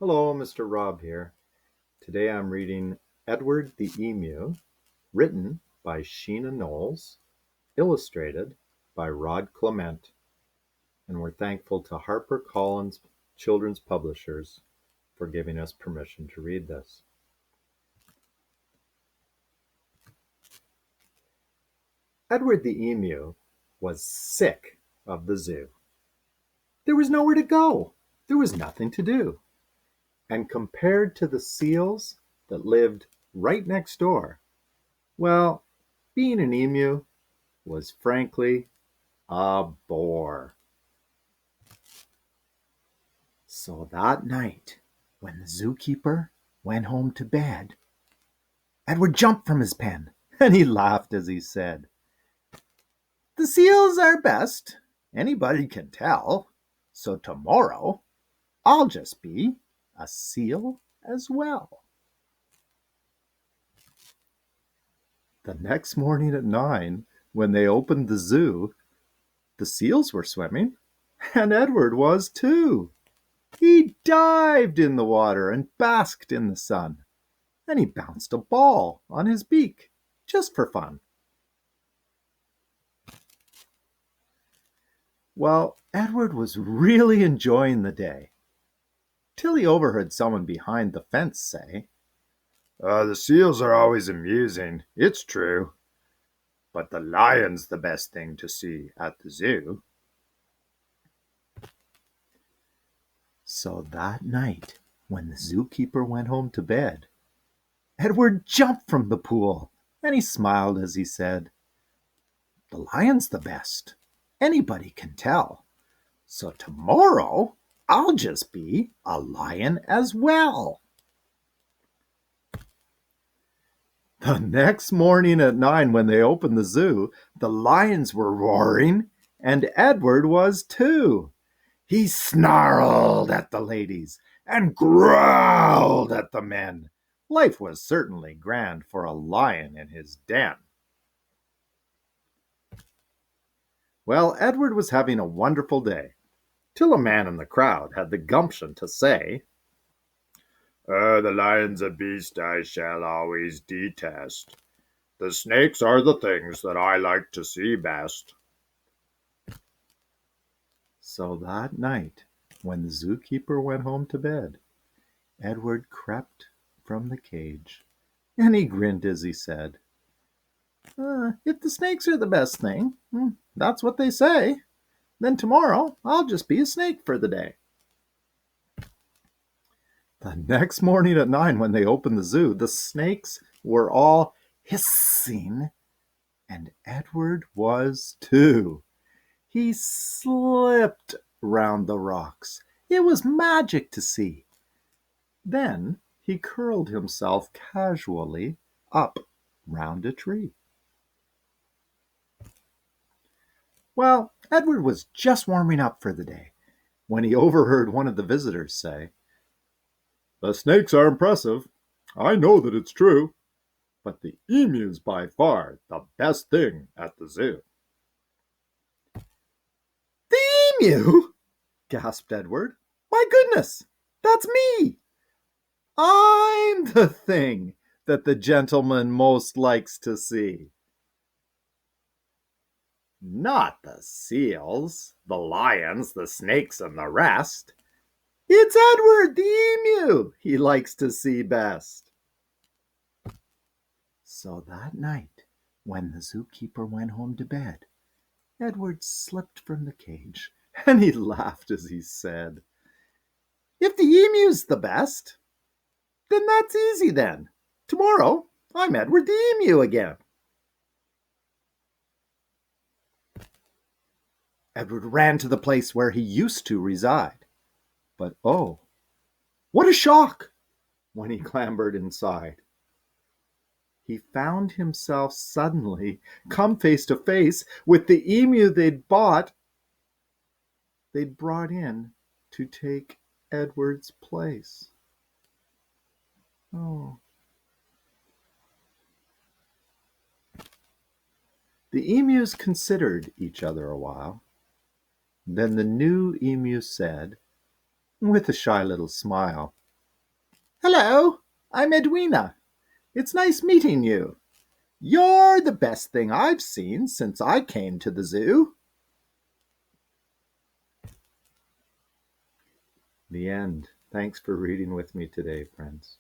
Hello, Mr. Rob here. Today I'm reading Edward the Emu, written by Sheena Knowles, illustrated by Rod Clement, and we're thankful to HarperCollins Children's Publishers for giving us permission to read this. Edward the Emu was sick of the zoo. There was nowhere to go. There was nothing to do. And compared to the seals that lived right next door, well, being an emu was frankly a bore. So that night, when the zookeeper went home to bed, Edward jumped from his pen and he laughed as he said, "The seals are best, anybody can tell. So tomorrow I'll just be a seal as well." The next morning at 9, when they opened the zoo, the seals were swimming, and Edward was too. He dived in the water and basked in the sun, and he bounced a ball on his beak just for fun. Well, Edward was really enjoying the day till he overheard someone behind the fence say, The seals are always amusing, it's true, but the lion's the best thing to see at the zoo." So that night, when the zookeeper went home to bed, Edward jumped from the pool, and he smiled as he said, "The lion's the best, anybody can tell. So tomorrow I'll just be a lion as well." The next morning at 9, when they opened the zoo, the lions were roaring, and Edward was too. He snarled at the ladies and growled at the men. Life was certainly grand for a lion in his den. Well, Edward was having a wonderful day, till a man in the crowd had the gumption to say, The lion's a beast I shall always detest. The snakes are the things that I like to see best." So that night, when the zookeeper went home to bed, Edward crept from the cage, and he grinned as he said, If the snakes are the best thing, that's what they say, then tomorrow I'll just be a snake for the day." The next morning at 9, when they opened the zoo, the snakes were all hissing, and Edward was too. He slipped round the rocks. It was magic to see. Then he curled himself casually up round a tree. Well, Edward was just warming up for the day when he overheard one of the visitors say, "The snakes are impressive. I know that it's true. But the emu's by far the best thing at the zoo." "The emu?" gasped Edward. "My goodness, that's me! I'm the thing that the gentleman most likes to see." "Not the seals, the lions, the snakes, and the rest. It's Edward the emu he likes to see best." So that night, when the zookeeper went home to bed, Edward slipped from the cage, and he laughed as he said, "If the emu's the best, then that's easy then. Tomorrow I'm Edward the emu again." Edward ran to the place where he used to reside. But oh, what a shock when he clambered inside. He found himself suddenly come face to face with the emu they'd brought in to take Edward's place. Oh. The emus considered each other a while. Then the new emu said, with a shy little smile, Hello, I'm Edwina. It's nice meeting you. You're the best thing I've seen since I came to the zoo. The end. Thanks for reading with me today, friends.